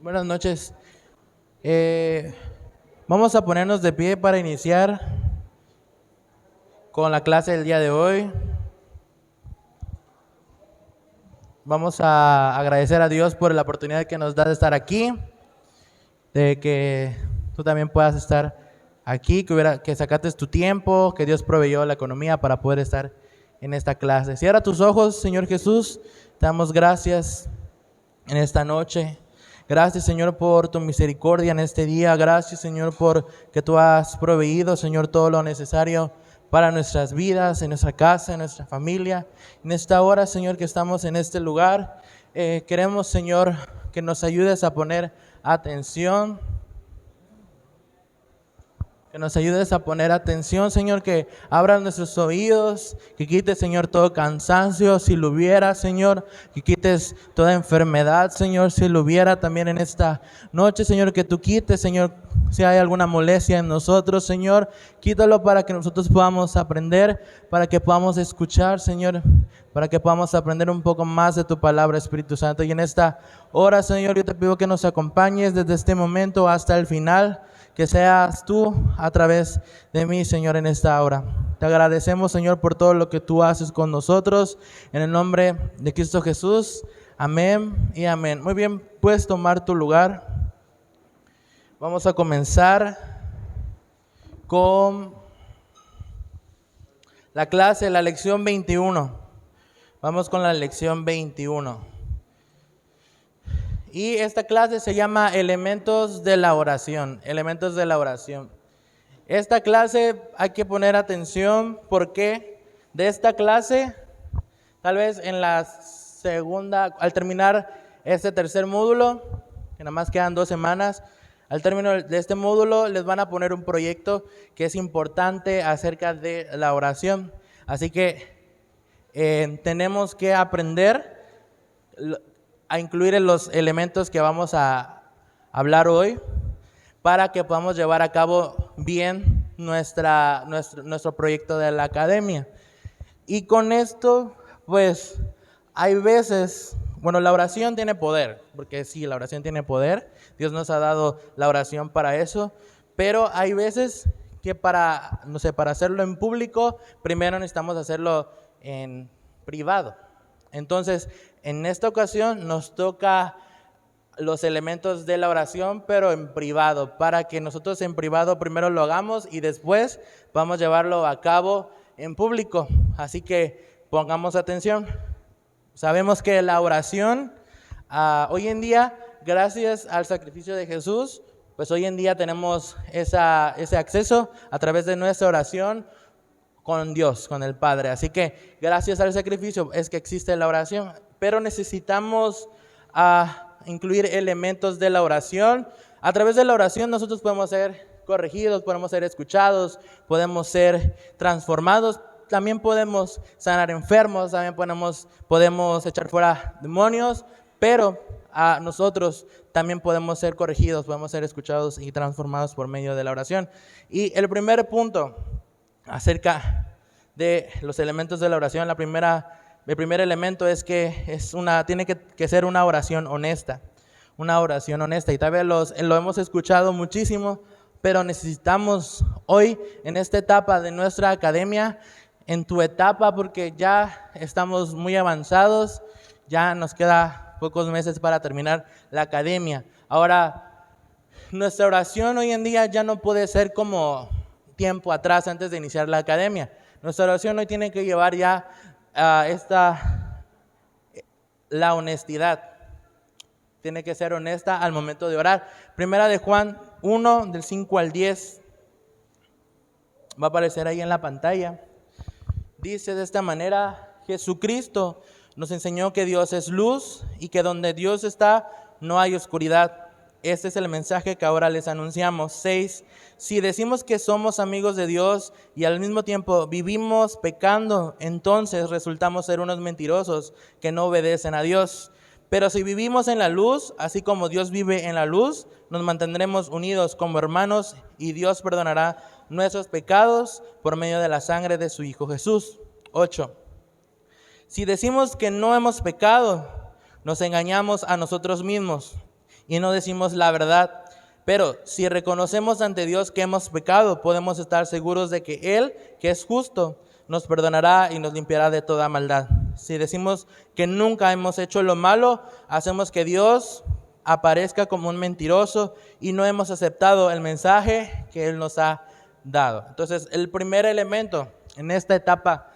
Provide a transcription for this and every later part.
Buenas noches. Eh, Vamos a ponernos de pie para iniciar con la clase del día de hoy. Vamos a agradecer a Dios por la oportunidad que nos da de estar aquí, de que tú también puedas estar aquí, que sacaste tu tiempo, que Dios proveyó la economía para poder estar en esta clase. Cierra tus ojos, Señor Jesús. Te damos gracias en esta noche. Gracias, Señor, por tu misericordia en este día. Gracias, Señor, por que tú has proveído, Señor, todo lo necesario para nuestras vidas, en nuestra casa, en nuestra familia. En esta hora, Señor, que estamos en este lugar, queremos, Señor, que nos ayudes a poner atención. Que nos ayudes a poner atención, Señor, que abras nuestros oídos, que quites, Señor, todo cansancio, si lo hubiera, Señor, que quites toda enfermedad, Señor, si lo hubiera también en esta noche, Señor, que tú quites, Señor, si hay alguna molestia en nosotros, Señor, quítalo para que nosotros podamos aprender, para que podamos escuchar, Señor, para que podamos aprender un poco más de tu palabra, Espíritu Santo. Y en esta hora, Señor, yo te pido que nos acompañes desde este momento hasta el final. Que seas tú a través de mí, Señor, en esta hora. Te agradecemos, Señor, por todo lo que tú haces con nosotros. En el nombre de Cristo Jesús. Amén y amén. Muy bien, puedes tomar tu lugar. Vamos a comenzar con la clase, la lección 21. Vamos con la lección 21. Y esta clase se llama Elementos de la oración. Elementos de la oración. Esta clase hay que poner atención porque de esta clase, tal vez en la segunda, al terminar este tercer módulo, que nada más quedan 2 semanas, al término de este módulo les van a poner un proyecto que es importante acerca de la oración. Así que tenemos que aprender a incluir en los elementos que vamos a hablar hoy para que podamos llevar a cabo bien nuestro proyecto de la academia. Y con esto, pues, hay veces, bueno, la oración tiene poder, porque sí, la oración tiene poder, Dios nos ha dado la oración para eso, pero hay veces que para hacerlo en público, primero necesitamos hacerlo en privado. Entonces, en esta ocasión nos toca los elementos de la oración, pero en privado, para que nosotros en privado primero lo hagamos y después vamos a llevarlo a cabo en público. Así que pongamos atención. Sabemos que la oración, hoy en día, gracias al sacrificio de Jesús, pues hoy en día tenemos ese acceso a través de nuestra oración con Dios, con el Padre. Así que gracias al sacrificio es que existe la oración, pero necesitamos incluir elementos de la oración. A través de la oración nosotros podemos ser corregidos, podemos ser escuchados, podemos ser transformados, también podemos sanar enfermos, también podemos echar fuera demonios, pero nosotros también podemos ser corregidos, podemos ser escuchados y transformados por medio de la oración. Y el primer punto acerca de los elementos de la oración, el primer elemento es que tiene que ser una oración honesta. Una oración honesta. Y tal vez lo hemos escuchado muchísimo, pero necesitamos hoy, en esta etapa de nuestra academia, en tu etapa, porque ya estamos muy avanzados, ya nos queda pocos meses para terminar la academia. Ahora, nuestra oración hoy en día ya no puede ser como tiempo atrás antes de iniciar la academia. Nuestra oración hoy tiene que llevar ya la honestidad. Tiene que ser honesta al momento de orar. Primera de Juan 1, del 5 al 10. Va a aparecer ahí en la pantalla. Dice de esta manera: Jesucristo nos enseñó que Dios es luz y que donde Dios está no hay oscuridad. Este es el mensaje que ahora les anunciamos. 6. Si decimos que somos amigos de Dios y al mismo tiempo vivimos pecando, entonces resultamos ser unos mentirosos que no obedecen a Dios. Pero si vivimos en la luz, así como Dios vive en la luz, nos mantendremos unidos como hermanos y Dios perdonará nuestros pecados por medio de la sangre de su Hijo Jesús. 8. Si decimos que no hemos pecado, nos engañamos a nosotros mismos y no decimos la verdad. Pero si reconocemos ante Dios que hemos pecado, podemos estar seguros de que Él, que es justo, nos perdonará y nos limpiará de toda maldad. Si decimos que nunca hemos hecho lo malo, hacemos que Dios aparezca como un mentiroso y no hemos aceptado el mensaje que Él nos ha dado. Entonces, el primer elemento en esta etapa,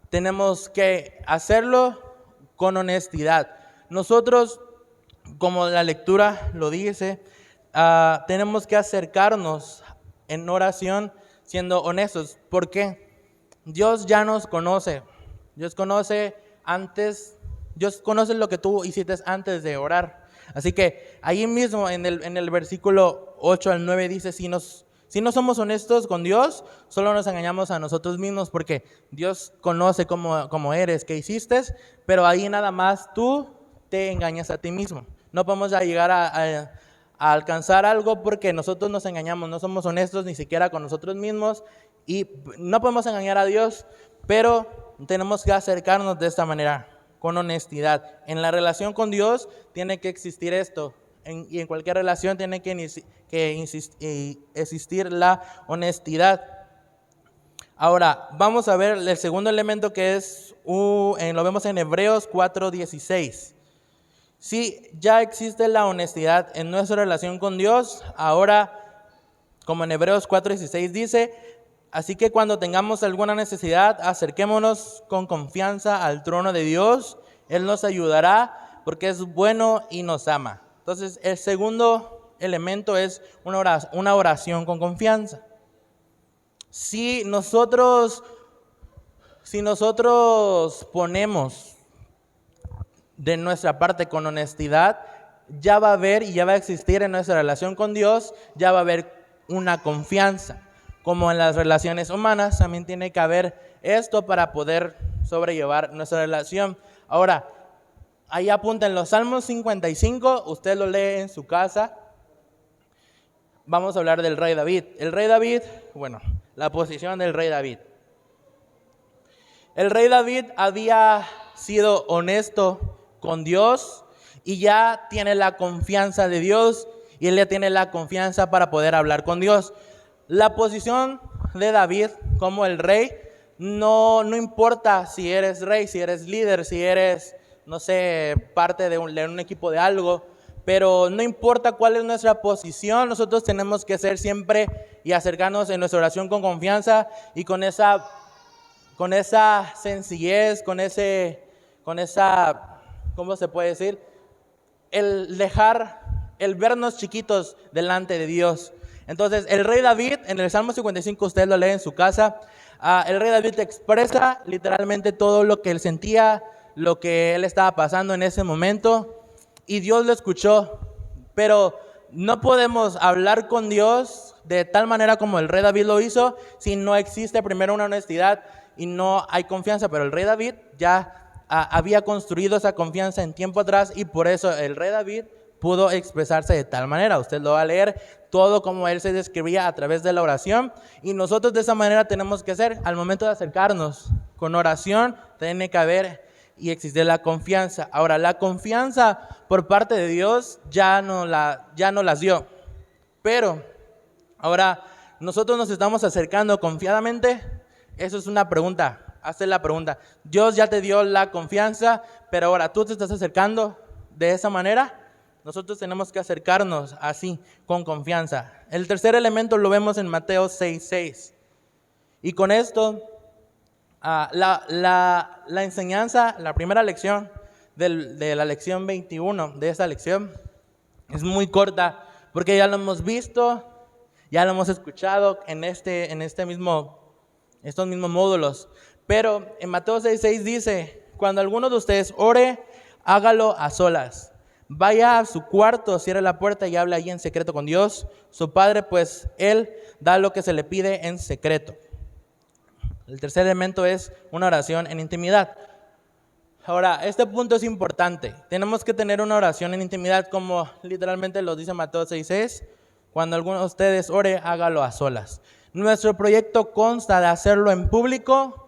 tenemos que hacerlo con honestidad. Nosotros, como la lectura lo dice, tenemos que acercarnos en oración siendo honestos. ¿Por qué? Dios ya nos conoce. Dios conoce lo que tú hiciste antes de orar. Así que ahí mismo en el versículo 8 al 9 dice, si no somos honestos con Dios, solo nos engañamos a nosotros mismos, porque Dios conoce cómo eres, qué hiciste, pero ahí nada más tú te engañas a ti mismo. No podemos llegar a alcanzar algo porque nosotros nos engañamos, no somos honestos ni siquiera con nosotros mismos y no podemos engañar a Dios, pero tenemos que acercarnos de esta manera, con honestidad. En la relación con Dios tiene que existir esto, y en cualquier relación tiene que existir la honestidad. Ahora, vamos a ver el segundo elemento que lo vemos en Hebreos 4:16. Si ya existe la honestidad en nuestra relación con Dios, ahora, como en Hebreos 4:16 dice, así que cuando tengamos alguna necesidad, acerquémonos con confianza al trono de Dios. Él nos ayudará porque es bueno y nos ama. Entonces, el segundo elemento es una oración con confianza. Si nosotros ponemos de nuestra parte con honestidad, ya va a haber y ya va a existir en nuestra relación con Dios, ya va a haber una confianza. Como en las relaciones humanas, también tiene que haber esto para poder sobrellevar nuestra relación. Ahora, ahí apunten los Salmos 55, usted lo lee en su casa. Vamos a hablar del rey David. El rey David, la posición del rey David. El rey David había sido honesto con Dios y ya tiene la confianza de Dios y él ya tiene la confianza para poder hablar con Dios. La posición de David como el rey no importa si eres rey, si eres líder, si eres, parte de un equipo de algo, pero no importa cuál es nuestra posición, nosotros tenemos que ser siempre y acercarnos en nuestra oración con confianza y con esa sencillez, con esa, ¿cómo se puede decir? El vernos chiquitos delante de Dios. Entonces, el rey David, en el Salmo 55, usted lo lee en su casa, el rey David expresa literalmente todo lo que él sentía, lo que él estaba pasando en ese momento, y Dios lo escuchó. Pero no podemos hablar con Dios de tal manera como el rey David lo hizo si no existe primero una honestidad y no hay confianza. Pero el rey David ya había construido esa confianza en tiempo atrás y por eso el rey David pudo expresarse de tal manera. Usted lo va a leer todo como él se describía a través de la oración, y nosotros de esa manera tenemos que hacer al momento de acercarnos. Con oración tiene que haber y existir la confianza. Ahora, la confianza por parte de Dios ya no las dio, pero ahora nosotros nos estamos acercando confiadamente. Eso es una pregunta. Hazte la pregunta. Dios ya te dio la confianza, pero ahora tú te estás acercando de esa manera. Nosotros tenemos que acercarnos así, con confianza. El tercer elemento lo vemos en Mateo 6:6. Y con esto, la enseñanza, la primera lección de la lección 21, de esa lección, es muy corta, porque ya lo hemos visto, ya lo hemos escuchado en estos mismos módulos. Pero en Mateo 6:6 dice, cuando alguno de ustedes ore, hágalo a solas. Vaya a su cuarto, cierre la puerta y hable allí en secreto con Dios. Su Padre, pues Él da lo que se le pide en secreto. El tercer elemento es una oración en intimidad. Ahora, este punto es importante. Tenemos que tener una oración en intimidad, como literalmente lo dice Mateo 6:6. Cuando alguno de ustedes ore, hágalo a solas. Nuestro proyecto consta de hacerlo en público,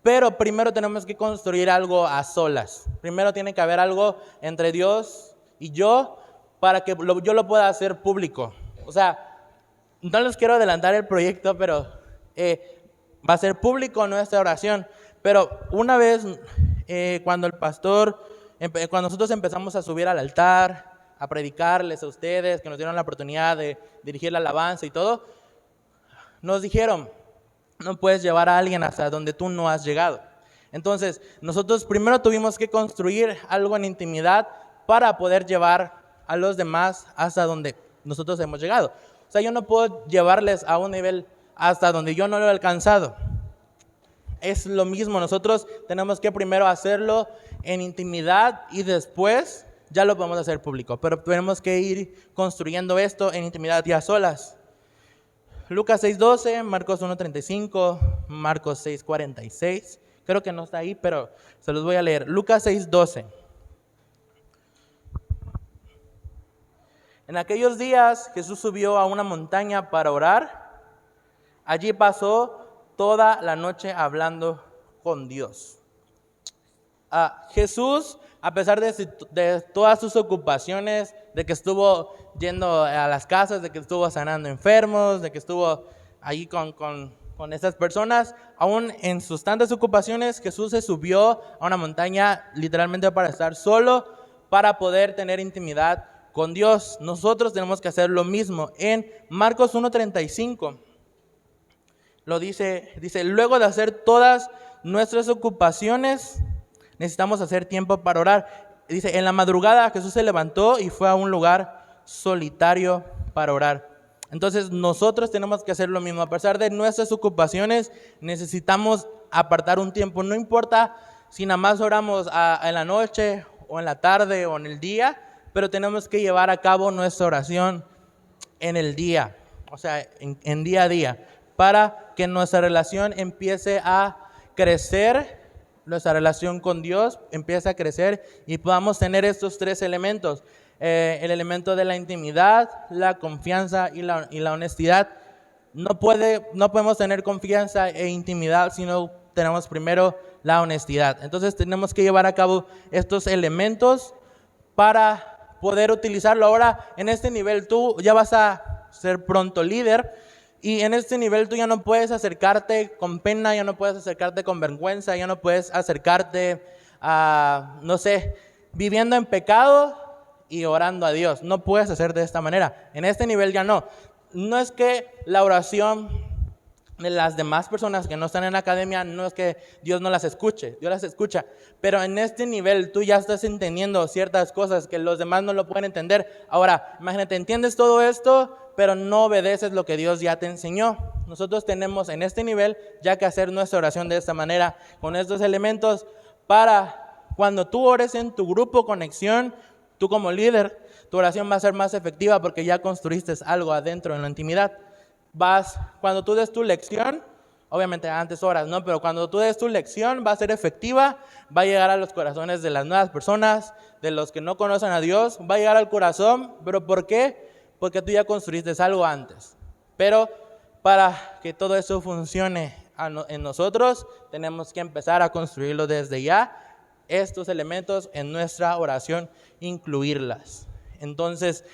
pero primero tenemos que construir algo a solas. Primero tiene que haber algo entre Dios y yo, para que yo lo pueda hacer público. O sea, no les quiero adelantar el proyecto, pero va a ser público nuestra oración. Pero una vez, cuando el pastor, cuando nosotros empezamos a subir al altar, a predicarles a ustedes, que nos dieron la oportunidad de dirigir la alabanza y todo, nos dijeron, no puedes llevar a alguien hasta donde tú no has llegado. Entonces, nosotros primero tuvimos que construir algo en intimidad para poder llevar a los demás hasta donde nosotros hemos llegado. O sea, yo no puedo llevarles a un nivel hasta donde yo no lo he alcanzado. Es lo mismo, nosotros tenemos que primero hacerlo en intimidad y después ya lo podemos hacer público. Pero tenemos que ir construyendo esto en intimidad y a solas. Lucas 6:12, Marcos 1:35, Marcos 6:46. Creo que no está ahí, pero se los voy a leer. Lucas 6:12. En aquellos días Jesús subió a una montaña para orar. Allí pasó toda la noche hablando con Dios. Jesús, a pesar de todas sus ocupaciones, de que estuvo yendo a las casas, de que estuvo sanando enfermos, de que estuvo ahí con estas personas, aún en sus tantas ocupaciones, Jesús se subió a una montaña literalmente para estar solo, para poder tener intimidad con Dios. Nosotros tenemos que hacer lo mismo. En Marcos 1:35 lo dice, luego de hacer todas nuestras ocupaciones, necesitamos hacer tiempo para orar. Dice, en la madrugada Jesús se levantó y fue a un lugar solitario para orar. Entonces nosotros tenemos que hacer lo mismo. A pesar de nuestras ocupaciones, necesitamos apartar un tiempo. No importa si nada más oramos en la noche o en la tarde o en el día, pero tenemos que llevar a cabo nuestra oración en el día, o sea, en día a día, para que nuestra relación empiece a crecer, nuestra relación con Dios empiece a crecer y podamos tener estos tres elementos, el elemento de la intimidad, la confianza y la honestidad. No podemos tener confianza e intimidad si no tenemos primero la honestidad. Entonces tenemos que llevar a cabo estos elementos para poder utilizarlo. Ahora, en este nivel tú ya vas a ser pronto líder y en este nivel tú ya no puedes acercarte con pena, ya no puedes acercarte con vergüenza, ya no puedes acercarte a, no sé, viviendo en pecado y orando a Dios. No puedes hacer de esta manera. En este nivel ya no. No es que la oración de las demás personas que no están en la academia, no es que Dios no las escuche, Dios las escucha, pero en este nivel tú ya estás entendiendo ciertas cosas que los demás no lo pueden entender. Ahora, imagínate, entiendes todo esto, pero no obedeces lo que Dios ya te enseñó. Nosotros tenemos en este nivel ya que hacer nuestra oración de esta manera, con estos elementos, para cuando tú ores en tu grupo conexión, tú como líder, tu oración va a ser más efectiva porque ya construiste algo adentro en la intimidad. Cuando tú des tu lección, obviamente antes oras, ¿no? Pero cuando tú des tu lección va a ser efectiva, va a llegar a los corazones de las nuevas personas, de los que no conocen a Dios, va a llegar al corazón. ¿Pero por qué? Porque tú ya construiste algo antes. Pero para que todo eso funcione en nosotros, tenemos que empezar a construirlo desde ya, estos elementos en nuestra oración, incluirlas. Entonces,